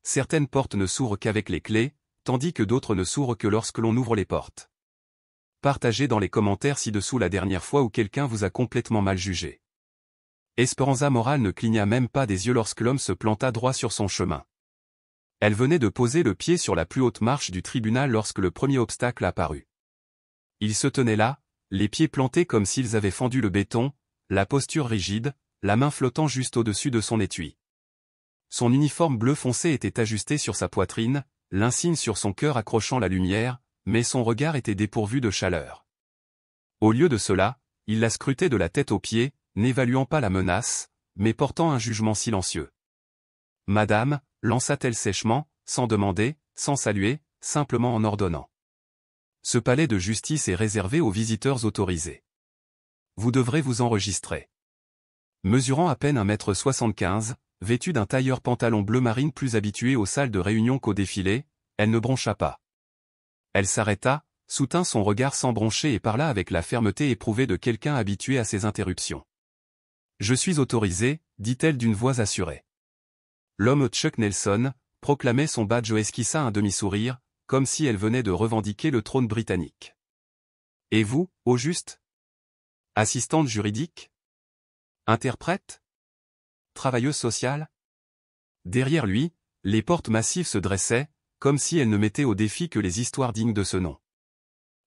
certaines portes ne s'ouvrent qu'avec les clés, tandis que d'autres ne s'ouvrent que lorsque l'on ouvre les portes. Partagez dans les commentaires ci-dessous la dernière fois où quelqu'un vous a complètement mal jugé. Esperanza Moral ne cligna même pas des yeux lorsque l'homme se planta droit sur son chemin. Elle venait de poser le pied sur la plus haute marche du tribunal lorsque le premier obstacle apparut. Il se tenait là, les pieds plantés comme s'ils avaient fendu le béton, la posture rigide, la main flottant juste au-dessus de son étui. Son uniforme bleu foncé était ajusté sur sa poitrine, l'insigne sur son cœur accrochant la lumière, mais son regard était dépourvu de chaleur. Au lieu de cela, il la scrutait de la tête aux pieds, n'évaluant pas la menace, mais portant un jugement silencieux. « Madame » lança-t-elle sèchement, sans demander, sans saluer, simplement en ordonnant. « Ce palais de justice est réservé aux visiteurs autorisés. Vous devrez vous enregistrer. » Mesurant à peine 1,75 m, vêtue d'un tailleur pantalon bleu marine plus habituée aux salles de réunion qu'au défilé, elle ne broncha pas. Elle s'arrêta, soutint son regard sans broncher et parla avec la fermeté éprouvée de quelqu'un habitué à ces interruptions. « Je suis autorisée, dit-elle d'une voix assurée. L'homme Chuck Nelson proclamait son badge et esquissa un demi-sourire, comme si elle venait de revendiquer le trône britannique. « Et vous, au juste? Assistante juridique? Interprète? Travailleuse sociale ?» Derrière lui, les portes massives se dressaient, comme si elles ne mettaient au défi que les histoires dignes de ce nom.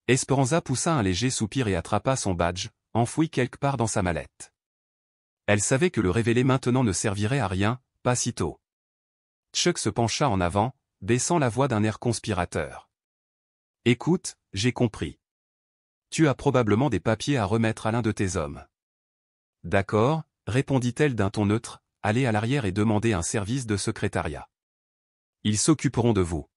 Esperanza poussa un léger soupir et attrapa son badge, enfoui quelque part dans sa mallette. Elle savait que le révéler maintenant ne servirait à rien, pas si tôt. Chuck se pencha en avant, baissant la voix d'un air conspirateur. « Écoute, j'ai compris. Tu as probablement des papiers à remettre à l'un de tes hommes. »« D'accord, » répondit-elle d'un ton neutre, « allez à l'arrière et demandez un service de secrétariat. Ils s'occuperont de vous. »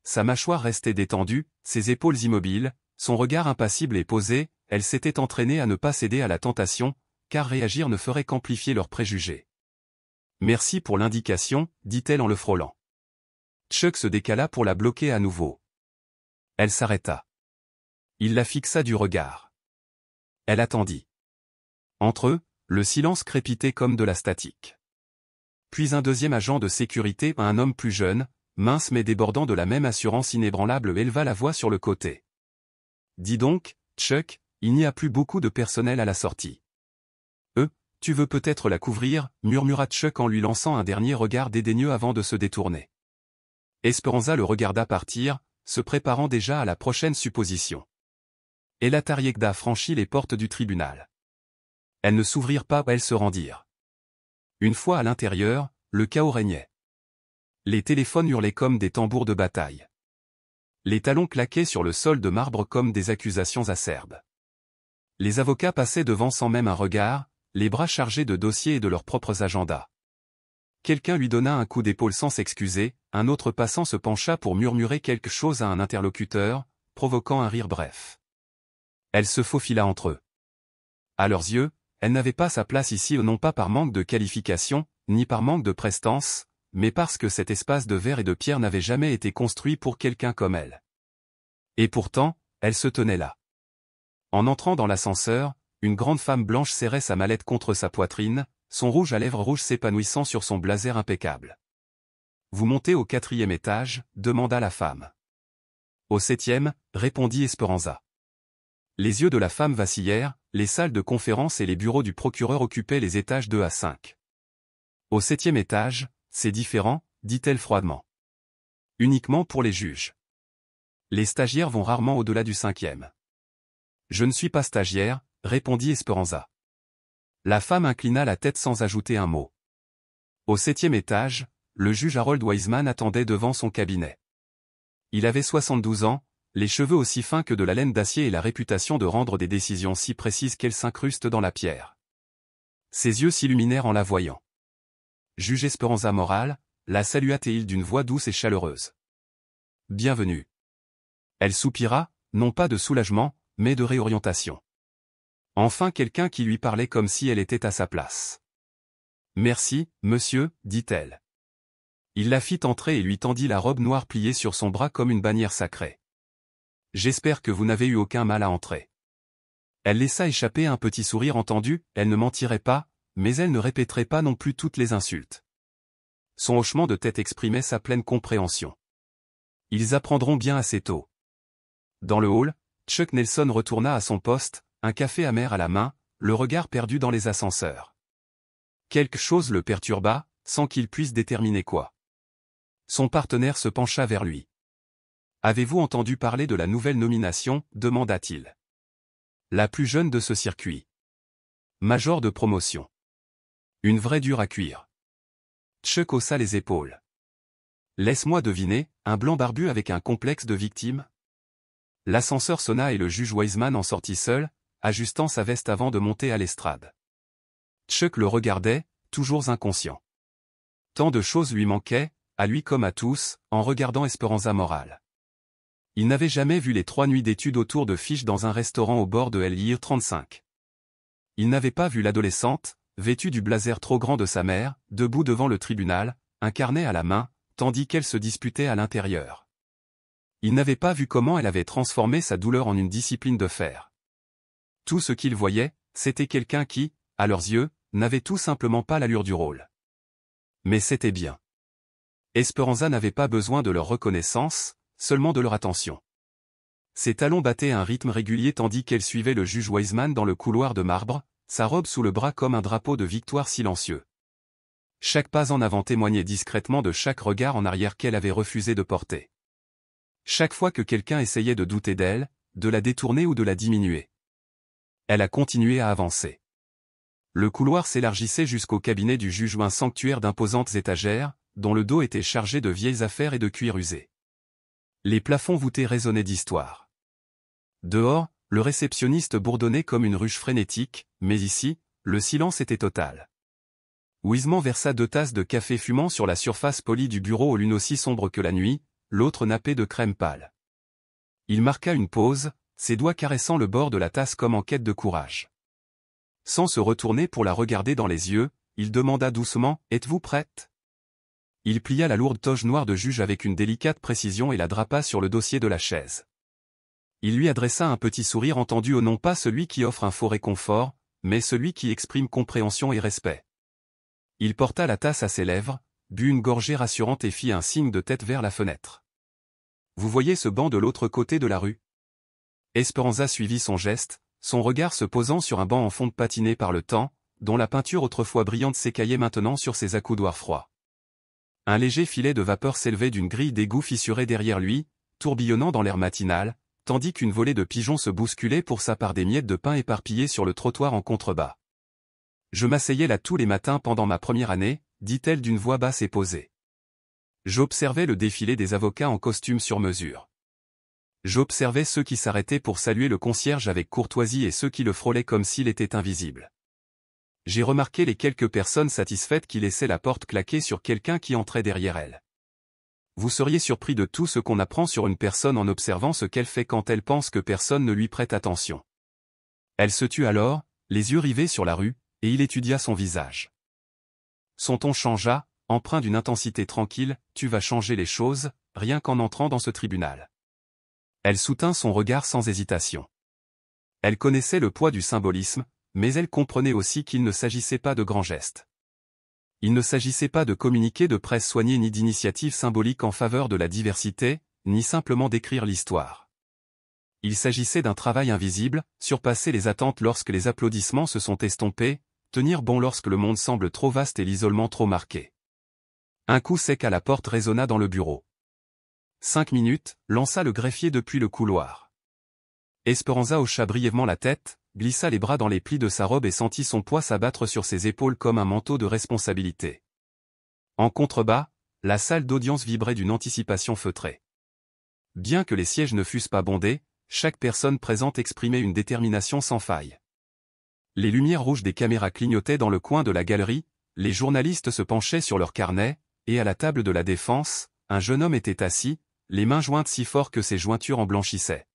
Sa mâchoire restait détendue, ses épaules immobiles, son regard impassible et posé, elle s'était entraînée à ne pas céder à la tentation, car réagir ne ferait qu'amplifier leurs préjugés. « Merci pour l'indication, dit-elle en le frôlant. Chuck se décala pour la bloquer à nouveau. Elle s'arrêta. Il la fixa du regard. Elle attendit. Entre eux, le silence crépitait comme de la statique. Puis un deuxième agent de sécurité, un homme plus jeune, mince mais débordant de la même assurance inébranlable, éleva la voix sur le côté. « Dis donc, Chuck, il n'y a plus beaucoup de personnel à la sortie. »« Tu veux peut-être la couvrir » murmura Chuck en lui lançant un dernier regard dédaigneux avant de se détourner. Esperanza le regarda partir, se préparant déjà à la prochaine supposition. Et la Tariekda franchit les portes du tribunal. Elles ne s'ouvrirent pas, elles se rendirent. Une fois à l'intérieur, le chaos régnait. Les téléphones hurlaient comme des tambours de bataille. Les talons claquaient sur le sol de marbre comme des accusations acerbes. Les avocats passaient devant sans même un regard, les bras chargés de dossiers et de leurs propres agendas. Quelqu'un lui donna un coup d'épaule sans s'excuser, un autre passant se pencha pour murmurer quelque chose à un interlocuteur, provoquant un rire bref. Elle se faufila entre eux. À leurs yeux, elle n'avait pas sa place ici non pas par manque de qualification, ni par manque de prestance, mais parce que cet espace de verre et de pierre n'avait jamais été construit pour quelqu'un comme elle. Et pourtant, elle se tenait là. En entrant dans l'ascenseur, une grande femme blanche serrait sa mallette contre sa poitrine, son rouge à lèvres rouges s'épanouissant sur son blazer impeccable. « Vous montez au 4e étage » demanda la femme. « Au 7e » répondit Esperanza. Les yeux de la femme vacillèrent, les salles de conférence et les bureaux du procureur occupaient les étages 2 à 5. « Au 7e étage, c'est différent » dit-elle froidement. « Uniquement pour les juges. Les stagiaires vont rarement au-delà du 5e. »« Je ne suis pas stagiaire » répondit Esperanza. La femme inclina la tête sans ajouter un mot. Au 7e étage, le juge Harold Wiseman attendait devant son cabinet. Il avait 72 ans, les cheveux aussi fins que de la laine d'acier et la réputation de rendre des décisions si précises qu'elles s'incrustent dans la pierre. Ses yeux s'illuminèrent en la voyant. Juge Esperanza Moral, la salua-t-il d'une voix douce et chaleureuse. « Bienvenue. » Elle soupira, non pas de soulagement, mais de réorientation. Enfin quelqu'un qui lui parlait comme si elle était à sa place. « Merci, monsieur, dit-elle. » Il la fit entrer et lui tendit la robe noire pliée sur son bras comme une bannière sacrée. « J'espère que vous n'avez eu aucun mal à entrer. » Elle laissa échapper un petit sourire entendu, elle ne mentirait pas, mais elle ne répéterait pas non plus toutes les insultes. Son hochement de tête exprimait sa pleine compréhension. Ils apprendront bien assez tôt. Dans le hall, Chuck Nelson retourna à son poste, un café amer à la main, le regard perdu dans les ascenseurs. Quelque chose le perturba, sans qu'il puisse déterminer quoi. Son partenaire se pencha vers lui. « Avez-vous entendu parler de la nouvelle nomination » demanda-t-il. La plus jeune de ce circuit. Major de promotion. Une vraie dure à cuire. Chuck haussa les épaules. Laisse-moi deviner, un blanc barbu avec un complexe de victime? L'ascenseur sonna et le juge Wiseman en sortit seul, ajustant sa veste avant de monter à l'estrade. Chuck le regardait, toujours inconscient. Tant de choses lui manquaient, à lui comme à tous, en regardant Esperanza Moral. Il n'avait jamais vu les 3 nuits d'études autour de fiches dans un restaurant au bord de l'Ir 35. Il n'avait pas vu l'adolescente, vêtue du blazer trop grand de sa mère, debout devant le tribunal, un carnet à la main, tandis qu'elle se disputait à l'intérieur. Il n'avait pas vu comment elle avait transformé sa douleur en une discipline de fer. Tout ce qu'il voyait, c'était quelqu'un qui, à leurs yeux, n'avait tout simplement pas l'allure du rôle. Mais c'était bien. Esperanza n'avait pas besoin de leur reconnaissance, seulement de leur attention. Ses talons battaient à un rythme régulier tandis qu'elle suivait le juge Wiseman dans le couloir de marbre, sa robe sous le bras comme un drapeau de victoire silencieux. Chaque pas en avant témoignait discrètement de chaque regard en arrière qu'elle avait refusé de porter. Chaque fois que quelqu'un essayait de douter d'elle, de la détourner ou de la diminuer, elle a continué à avancer. Le couloir s'élargissait jusqu'au cabinet du juge, un sanctuaire d'imposantes étagères, dont le dos était chargé de vieilles affaires et de cuir usé. Les plafonds voûtés résonnaient d'histoire. Dehors, le réceptionniste bourdonnait comme une ruche frénétique, mais ici, le silence était total. Wiseman versa 2 tasses de café fumant sur la surface polie du bureau, l'une aussi sombre que la nuit, l'autre nappée de crème pâle. Il marqua une pause, ses doigts caressant le bord de la tasse comme en quête de courage. Sans se retourner pour la regarder dans les yeux, il demanda doucement « Êtes-vous prête ?» Il plia la lourde toge noire de juge avec une délicate précision et la drapa sur le dossier de la chaise. Il lui adressa un petit sourire entendu, non pas celui qui offre un faux réconfort, mais celui qui exprime compréhension et respect. Il porta la tasse à ses lèvres, but une gorgée rassurante et fit un signe de tête vers la fenêtre. « Vous voyez ce banc de l'autre côté de la rue ?» Esperanza suivit son geste, son regard se posant sur un banc en fonte patiné par le temps, dont la peinture autrefois brillante s'écaillait maintenant sur ses accoudoirs froids. Un léger filet de vapeur s'élevait d'une grille d'égout fissurée derrière lui, tourbillonnant dans l'air matinal, tandis qu'une volée de pigeons se bousculait pour sa part des miettes de pain éparpillées sur le trottoir en contrebas. « Je m'asseyais là tous les matins pendant ma première année, » dit-elle d'une voix basse et posée. J'observais le défilé des avocats en costume sur mesure. J'observais ceux qui s'arrêtaient pour saluer le concierge avec courtoisie et ceux qui le frôlaient comme s'il était invisible. J'ai remarqué les quelques personnes satisfaites qui laissaient la porte claquer sur quelqu'un qui entrait derrière elle. Vous seriez surpris de tout ce qu'on apprend sur une personne en observant ce qu'elle fait quand elle pense que personne ne lui prête attention. Elle se tut alors, les yeux rivés sur la rue, et il étudia son visage. Son ton changea, empreint d'une intensité tranquille, « Tu vas changer les choses, rien qu'en entrant dans ce tribunal. » Elle soutint son regard sans hésitation. Elle connaissait le poids du symbolisme, mais elle comprenait aussi qu'il ne s'agissait pas de grands gestes. Il ne s'agissait pas de communiquer de presse soignée ni d'initiatives symboliques en faveur de la diversité, ni simplement d'écrire l'histoire. Il s'agissait d'un travail invisible, surpasser les attentes lorsque les applaudissements se sont estompés, tenir bon lorsque le monde semble trop vaste et l'isolement trop marqué. Un coup sec à la porte résonna dans le bureau. 5 minutes, lança le greffier depuis le couloir. Esperanza hocha brièvement la tête, glissa les bras dans les plis de sa robe et sentit son poids s'abattre sur ses épaules comme un manteau de responsabilité. En contrebas, la salle d'audience vibrait d'une anticipation feutrée. Bien que les sièges ne fussent pas bondés, chaque personne présente exprimait une détermination sans faille. Les lumières rouges des caméras clignotaient dans le coin de la galerie, les journalistes se penchaient sur leurs carnets, et à la table de la défense, un jeune homme était assis, les mains jointes si fort que ses jointures en blanchissaient.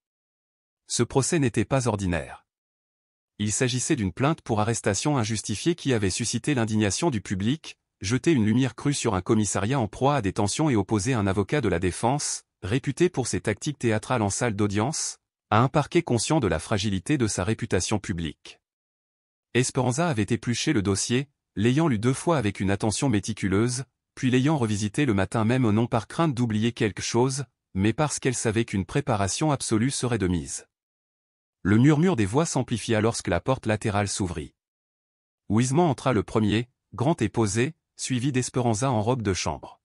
Ce procès n'était pas ordinaire. Il s'agissait d'une plainte pour arrestation injustifiée qui avait suscité l'indignation du public, jeté une lumière crue sur un commissariat en proie à des tensions et opposé un avocat de la défense, réputé pour ses tactiques théâtrales en salle d'audience, à un parquet conscient de la fragilité de sa réputation publique. Esperanza avait épluché le dossier, l'ayant lu 2 fois avec une attention méticuleuse, puis l'ayant revisité le matin même non par crainte d'oublier quelque chose, mais parce qu'elle savait qu'une préparation absolue serait de mise. Le murmure des voix s'amplifia lorsque la porte latérale s'ouvrit. Wiseman entra le premier, grand et posé, suivi d'Esperanza en robe de chambre.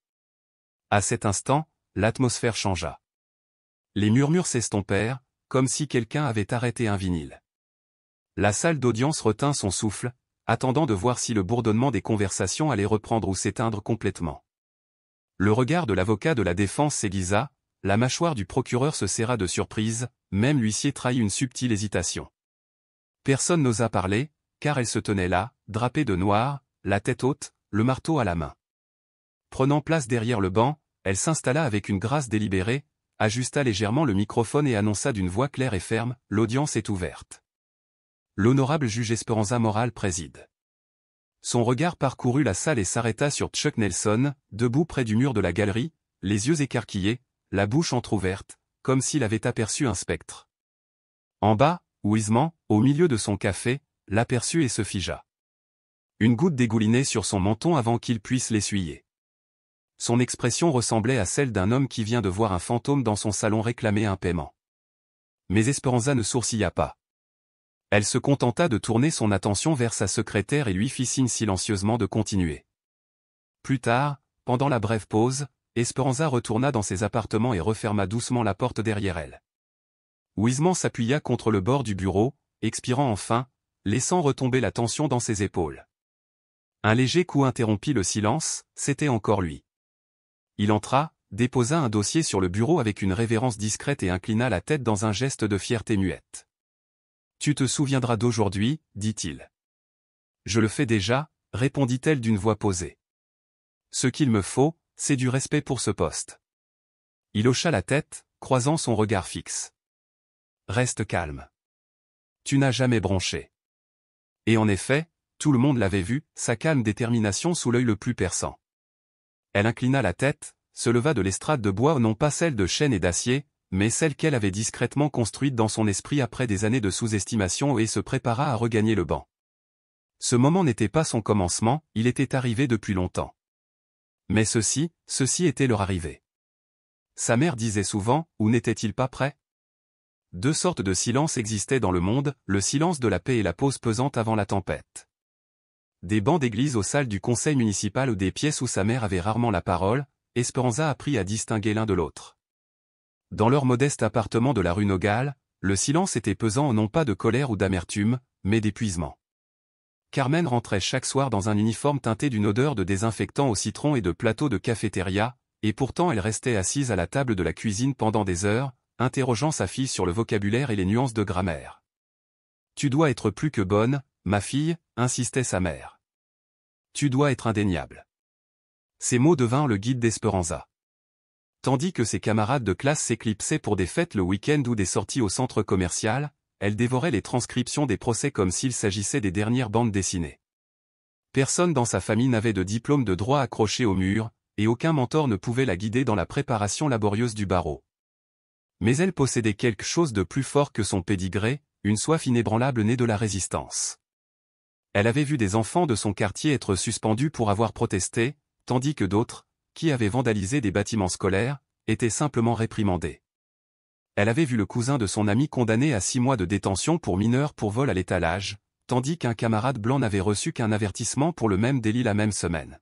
À cet instant, l'atmosphère changea. Les murmures s'estompèrent, comme si quelqu'un avait arrêté un vinyle. La salle d'audience retint son souffle, attendant de voir si le bourdonnement des conversations allait reprendre ou s'éteindre complètement. Le regard de l'avocat de la défense s'aiguisa, la mâchoire du procureur se serra de surprise, même l'huissier trahit une subtile hésitation. Personne n'osa parler, car elle se tenait là, drapée de noir, la tête haute, le marteau à la main. Prenant place derrière le banc, elle s'installa avec une grâce délibérée, ajusta légèrement le microphone et annonça d'une voix claire et ferme, « L'audience est ouverte. L'honorable juge Esperanza Moral préside. » Son regard parcourut la salle et s'arrêta sur Chuck Nelson, debout près du mur de la galerie, les yeux écarquillés, la bouche entr'ouverte, comme s'il avait aperçu un spectre. En bas, Wiseman, au milieu de son café, l'aperçut et se figea. Une goutte dégoulinait sur son menton avant qu'il puisse l'essuyer. Son expression ressemblait à celle d'un homme qui vient de voir un fantôme dans son salon réclamer un paiement. Mais Esperanza ne sourcilla pas. Elle se contenta de tourner son attention vers sa secrétaire et lui fit signe silencieusement de continuer. Plus tard, pendant la brève pause, Esperanza retourna dans ses appartements et referma doucement la porte derrière elle. Wiseman s'appuya contre le bord du bureau, expirant enfin, laissant retomber la tension dans ses épaules. Un léger coup interrompit le silence, c'était encore lui. Il entra, déposa un dossier sur le bureau avec une révérence discrète et inclina la tête dans un geste de fierté muette. « Tu te souviendras d'aujourd'hui, dit-il. »« Je le fais déjà, répondit-elle d'une voix posée. « Ce qu'il me faut, c'est du respect pour ce poste. » Il hocha la tête, croisant son regard fixe. « Reste calme. Tu n'as jamais bronché. » Et en effet, tout le monde l'avait vu, sa calme détermination sous l'œil le plus perçant. Elle inclina la tête, se leva de l'estrade de bois non pas celle de chêne et d'acier, mais celle qu'elle avait discrètement construite dans son esprit après des années de sous-estimation et se prépara à regagner le banc. Ce moment n'était pas son commencement, il était arrivé depuis longtemps. Mais ceci était leur arrivée. Sa mère disait souvent, où n'était-il pas prêt? Deux sortes de silence existaient dans le monde, le silence de la paix et la pause pesante avant la tempête. Des bancs d'église aux salles du conseil municipal ou des pièces où sa mère avait rarement la parole, Esperanza apprit à distinguer l'un de l'autre. Dans leur modeste appartement de la rue Nogal, le silence était pesant non pas de colère ou d'amertume, mais d'épuisement. Carmen rentrait chaque soir dans un uniforme teinté d'une odeur de désinfectant au citron et de plateau de cafétéria, et pourtant elle restait assise à la table de la cuisine pendant des heures, interrogeant sa fille sur le vocabulaire et les nuances de grammaire. « Tu dois être plus que bonne, ma fille, insistait sa mère. Tu dois être indéniable. » Ces mots devinrent le guide d'Esperanza. Tandis que ses camarades de classe s'éclipsaient pour des fêtes le week-end ou des sorties au centre commercial, elle dévorait les transcriptions des procès comme s'il s'agissait des dernières bandes dessinées. Personne dans sa famille n'avait de diplôme de droit accroché au mur, et aucun mentor ne pouvait la guider dans la préparation laborieuse du barreau. Mais elle possédait quelque chose de plus fort que son pédigré, une soif inébranlable née de la résistance. Elle avait vu des enfants de son quartier être suspendus pour avoir protesté, tandis que d'autres, qui avaient vandalisé des bâtiments scolaires, étaient simplement réprimandés. Elle avait vu le cousin de son ami condamné à 6 mois de détention pour mineur pour vol à l'étalage, tandis qu'un camarade blanc n'avait reçu qu'un avertissement pour le même délit la même semaine.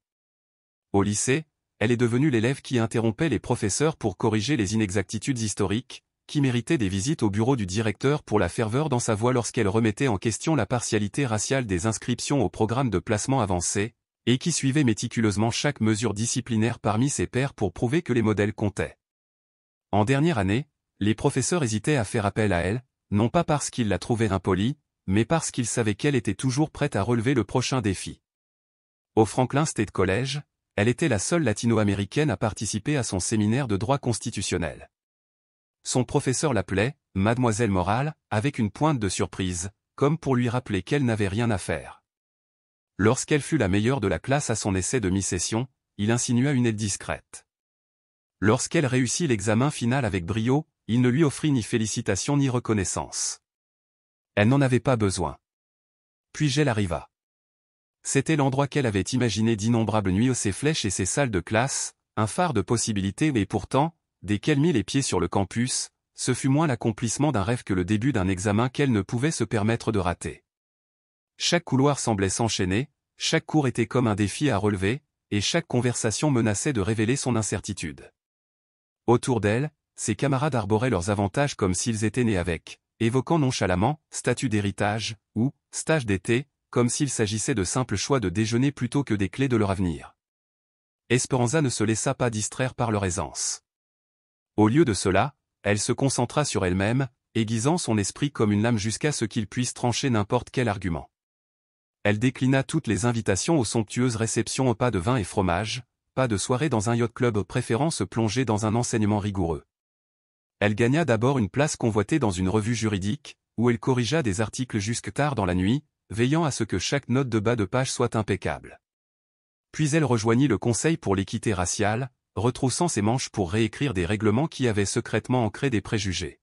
Au lycée, elle est devenue l'élève qui interrompait les professeurs pour corriger les inexactitudes historiques, qui méritait des visites au bureau du directeur pour la ferveur dans sa voix lorsqu'elle remettait en question la partialité raciale des inscriptions au programme de placement avancé, et qui suivait méticuleusement chaque mesure disciplinaire parmi ses pairs pour prouver que les modèles comptaient. En dernière année, les professeurs hésitaient à faire appel à elle, non pas parce qu'ils la trouvaient impolie, mais parce qu'ils savaient qu'elle était toujours prête à relever le prochain défi. Au Franklin State College, elle était la seule latino-américaine à participer à son séminaire de droit constitutionnel. Son professeur l'appelait « Mademoiselle Moral » avec une pointe de surprise, comme pour lui rappeler qu'elle n'avait rien à faire. Lorsqu'elle fut la meilleure de la classe à son essai de mi-session, il insinua une aide discrète. Lorsqu'elle réussit l'examen final avec brio, il ne lui offrit ni félicitations ni reconnaissance. Elle n'en avait pas besoin. Puis gel arriva. C'était l'endroit qu'elle avait imaginé d'innombrables nuits, ses flèches et ses salles de classe, un phare de possibilités, et pourtant, dès qu'elle mit les pieds sur le campus, ce fut moins l'accomplissement d'un rêve que le début d'un examen qu'elle ne pouvait se permettre de rater. Chaque couloir semblait s'enchaîner, chaque cours était comme un défi à relever, et chaque conversation menaçait de révéler son incertitude. Autour d'elle, ses camarades arboraient leurs avantages comme s'ils étaient nés avec, évoquant nonchalamment « statut d'héritage » ou « stage d'été », comme s'il s'agissait de simples choix de déjeuner plutôt que des clés de leur avenir. Esperanza ne se laissa pas distraire par leur aisance. Au lieu de cela, elle se concentra sur elle-même, aiguisant son esprit comme une lame jusqu'à ce qu'il puisse trancher n'importe quel argument. Elle déclina toutes les invitations aux somptueuses réceptions au pas de vin et fromage, pas de soirée dans un yacht club, préférant se plonger dans un enseignement rigoureux. Elle gagna d'abord une place convoitée dans une revue juridique, où elle corrigea des articles jusque tard dans la nuit, veillant à ce que chaque note de bas de page soit impeccable. Puis elle rejoignit le Conseil pour l'équité raciale, retroussant ses manches pour réécrire des règlements qui avaient secrètement ancré des préjugés.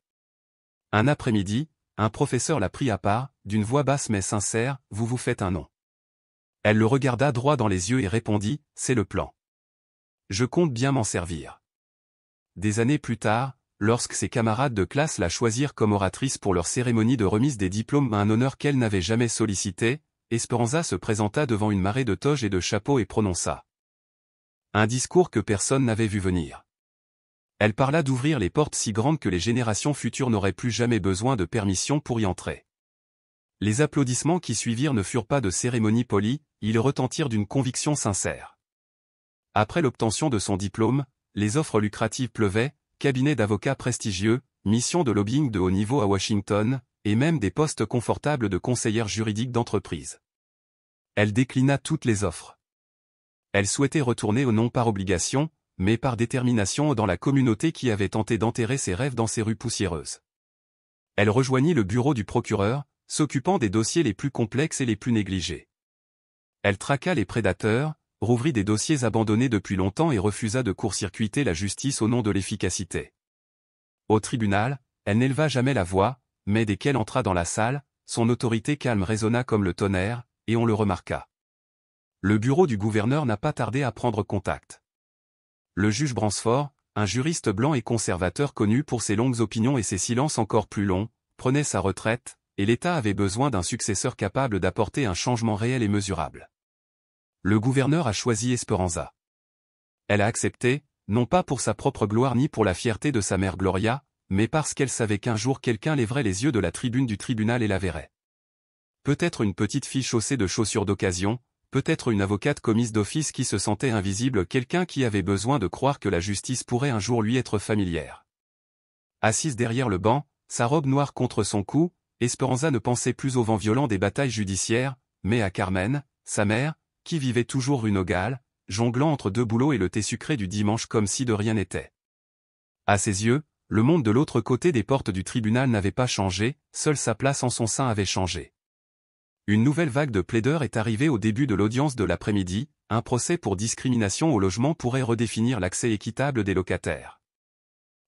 Un après-midi, un professeur la prit à part, d'une voix basse mais sincère, « Vous vous faites un nom ». Elle le regarda droit dans les yeux et répondit, « C'est le plan. Je compte bien m'en servir ». Des années plus tard, lorsque ses camarades de classe la choisirent comme oratrice pour leur cérémonie de remise des diplômes, un honneur qu'elle n'avait jamais sollicité, Esperanza se présenta devant une marée de toges et de chapeaux et prononça un discours que personne n'avait vu venir. Elle parla d'ouvrir les portes si grandes que les générations futures n'auraient plus jamais besoin de permission pour y entrer. Les applaudissements qui suivirent ne furent pas de cérémonie polie, ils retentirent d'une conviction sincère. Après l'obtention de son diplôme, les offres lucratives pleuvaient, cabinet d'avocats prestigieux, mission de lobbying de haut niveau à Washington, et même des postes confortables de conseillère juridique d'entreprise. Elle déclina toutes les offres. Elle souhaitait retourner non par obligation, mais par détermination dans la communauté qui avait tenté d'enterrer ses rêves dans ces rues poussiéreuses. Elle rejoignit le bureau du procureur, s'occupant des dossiers les plus complexes et les plus négligés. Elle traqua les prédateurs, rouvrit des dossiers abandonnés depuis longtemps et refusa de court-circuiter la justice au nom de l'efficacité. Au tribunal, elle n'éleva jamais la voix, mais dès qu'elle entra dans la salle, son autorité calme résonna comme le tonnerre, et on le remarqua. Le bureau du gouverneur n'a pas tardé à prendre contact. Le juge Bransford, un juriste blanc et conservateur connu pour ses longues opinions et ses silences encore plus longs, prenait sa retraite, et l'État avait besoin d'un successeur capable d'apporter un changement réel et mesurable. Le gouverneur a choisi Esperanza. Elle a accepté, non pas pour sa propre gloire ni pour la fierté de sa mère Gloria, mais parce qu'elle savait qu'un jour quelqu'un lèverait les yeux de la tribune du tribunal et la verrait. Peut-être une petite fille chaussée de chaussures d'occasion, peut-être une avocate commise d'office qui se sentait invisible, quelqu'un qui avait besoin de croire que la justice pourrait un jour lui être familière. Assise derrière le banc, sa robe noire contre son cou, Esperanza ne pensait plus au vent violent des batailles judiciaires, mais à Carmen, sa mère, qui vivait toujours rue Nogales, jonglant entre deux boulots et le thé sucré du dimanche comme si de rien n'était. À ses yeux, le monde de l'autre côté des portes du tribunal n'avait pas changé, seule sa place en son sein avait changé. Une nouvelle vague de plaideurs est arrivée au début de l'audience de l'après-midi, un procès pour discrimination au logement pourrait redéfinir l'accès équitable des locataires.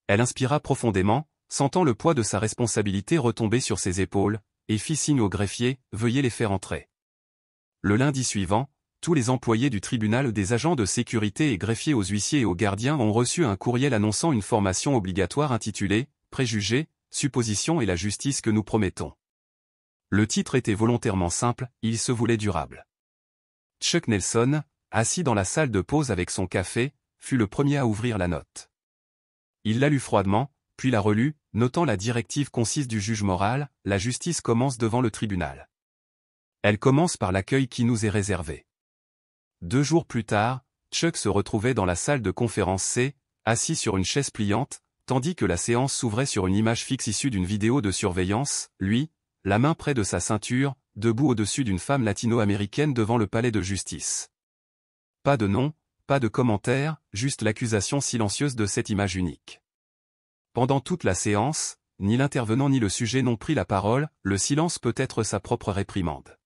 Elle inspira profondément, sentant le poids de sa responsabilité retomber sur ses épaules, et fit signe au greffier, « Veuillez les faire entrer ». Le lundi suivant, tous les employés du tribunal, des agents de sécurité et greffiers aux huissiers et aux gardiens ont reçu un courriel annonçant une formation obligatoire intitulée « Préjugés, suppositions et la justice que nous promettons ». Le titre était volontairement simple, il se voulait durable. Chuck Nelson, assis dans la salle de pause avec son café, fut le premier à ouvrir la note. Il la lut froidement, puis la relut, notant la directive concise du juge moral, la justice commence devant le tribunal. Elle commence par l'accueil qui nous est réservé. 2 jours plus tard, Chuck se retrouvait dans la salle de conférence C, assis sur une chaise pliante, tandis que la séance s'ouvrait sur une image fixe issue d'une vidéo de surveillance, lui, la main près de sa ceinture, debout au-dessus d'une femme latino-américaine devant le palais de justice. Pas de nom, pas de commentaire, juste l'accusation silencieuse de cette image unique. Pendant toute la séance, ni l'intervenant ni le sujet n'ont pris la parole, le silence peut être sa propre réprimande.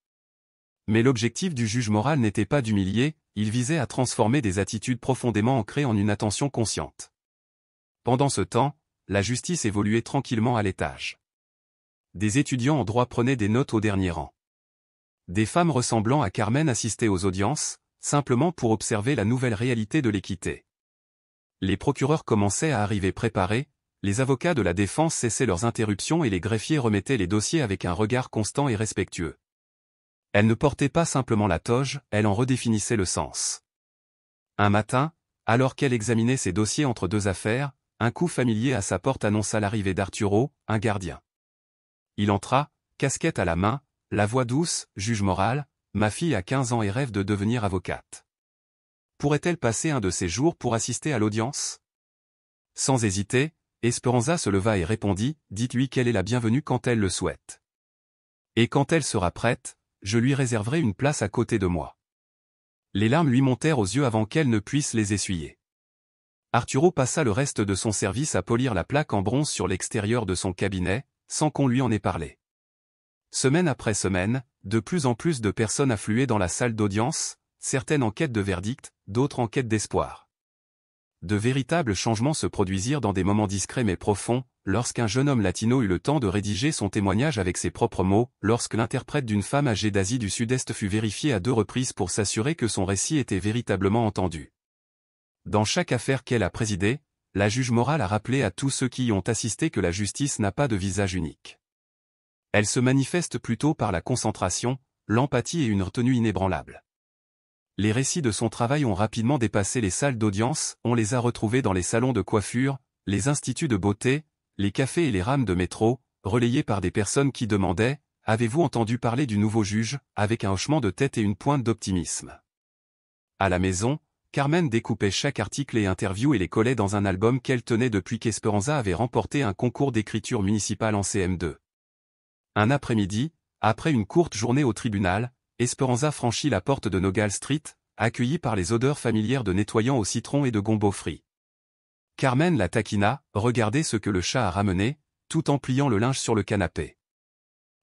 Mais l'objectif du juge moral n'était pas d'humilier, il visait à transformer des attitudes profondément ancrées en une attention consciente. Pendant ce temps, la justice évoluait tranquillement à l'étage. Des étudiants en droit prenaient des notes au dernier rang. Des femmes ressemblant à Carmen assistaient aux audiences, simplement pour observer la nouvelle réalité de l'équité. Les procureurs commençaient à arriver préparés, les avocats de la défense cessaient leurs interruptions et les greffiers remettaient les dossiers avec un regard constant et respectueux. Elle ne portait pas simplement la toge, elle en redéfinissait le sens. Un matin, alors qu'elle examinait ses dossiers entre deux affaires, un coup familier à sa porte annonça l'arrivée d'Arturo, un gardien. Il entra, casquette à la main, la voix douce, juge moral, ma fille a 15 ans et rêve de devenir avocate. Pourrait-elle passer un de ces jours pour assister à l'audience? Sans hésiter, Esperanza se leva et répondit, dites-lui qu'elle est la bienvenue quand elle le souhaite. Et quand elle sera prête, je lui réserverai une place à côté de moi. Les larmes lui montèrent aux yeux avant qu'elle ne puisse les essuyer. Arturo passa le reste de son service à polir la plaque en bronze sur l'extérieur de son cabinet, sans qu'on lui en ait parlé. Semaine après semaine, de plus en plus de personnes affluaient dans la salle d'audience, certaines en quête de verdict, d'autres en quête d'espoir. De véritables changements se produisirent dans des moments discrets mais profonds, lorsqu'un jeune homme latino eut le temps de rédiger son témoignage avec ses propres mots, lorsque l'interprète d'une femme âgée d'Asie du Sud-Est fut vérifié à 2 reprises pour s'assurer que son récit était véritablement entendu. Dans chaque affaire qu'elle a présidée, la juge morale a rappelé à tous ceux qui y ont assisté que la justice n'a pas de visage unique. Elle se manifeste plutôt par la concentration, l'empathie et une retenue inébranlable. Les récits de son travail ont rapidement dépassé les salles d'audience, on les a retrouvés dans les salons de coiffure, les instituts de beauté, les cafés et les rames de métro, relayés par des personnes qui demandaient « Avez-vous entendu parler du nouveau juge ?» avec un hochement de tête et une pointe d'optimisme. À la maison, Carmen découpait chaque article et interview et les collait dans un album qu'elle tenait depuis qu'Esperanza avait remporté un concours d'écriture municipale en CM2. Un après-midi, après une courte journée au tribunal, Esperanza franchit la porte de Nogal Street, accueillie par les odeurs familières de nettoyant au citron et de gombo frit. Carmen la taquina, regardez ce que le chat a ramené, tout en pliant le linge sur le canapé.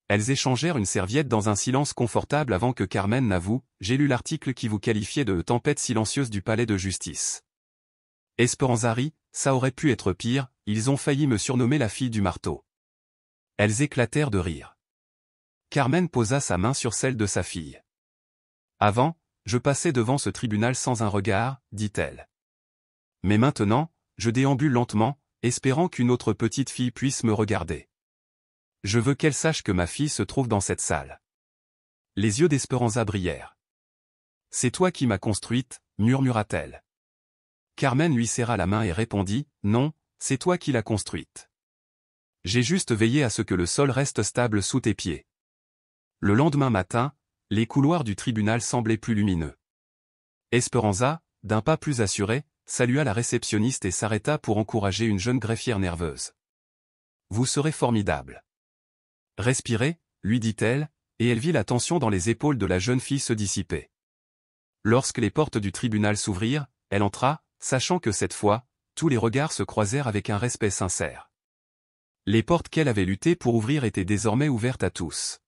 Elles échangèrent une serviette dans un silence confortable avant que Carmen n'avoue, j'ai lu l'article qui vous qualifiait de tempête silencieuse du palais de justice. Esperanza rit, ça aurait pu être pire, ils ont failli me surnommer la fille du marteau. Elles éclatèrent de rire. Carmen posa sa main sur celle de sa fille. Avant, je passais devant ce tribunal sans un regard, dit-elle. Mais maintenant, je déambule lentement, espérant qu'une autre petite fille puisse me regarder. Je veux qu'elle sache que ma fille se trouve dans cette salle. Les yeux d'Esperanza brillèrent. C'est toi qui m'as construite, murmura-t-elle. Carmen lui serra la main et répondit, non, c'est toi qui l'as construite. J'ai juste veillé à ce que le sol reste stable sous tes pieds. Le lendemain matin, les couloirs du tribunal semblaient plus lumineux. Esperanza, d'un pas plus assuré, salua la réceptionniste et s'arrêta pour encourager une jeune greffière nerveuse. Vous serez formidable. Respirez, lui dit-elle, et elle vit la tension dans les épaules de la jeune fille se dissiper. Lorsque les portes du tribunal s'ouvrirent, elle entra, sachant que cette fois, tous les regards se croisèrent avec un respect sincère. Les portes qu'elle avait lutté pour ouvrir étaient désormais ouvertes à tous.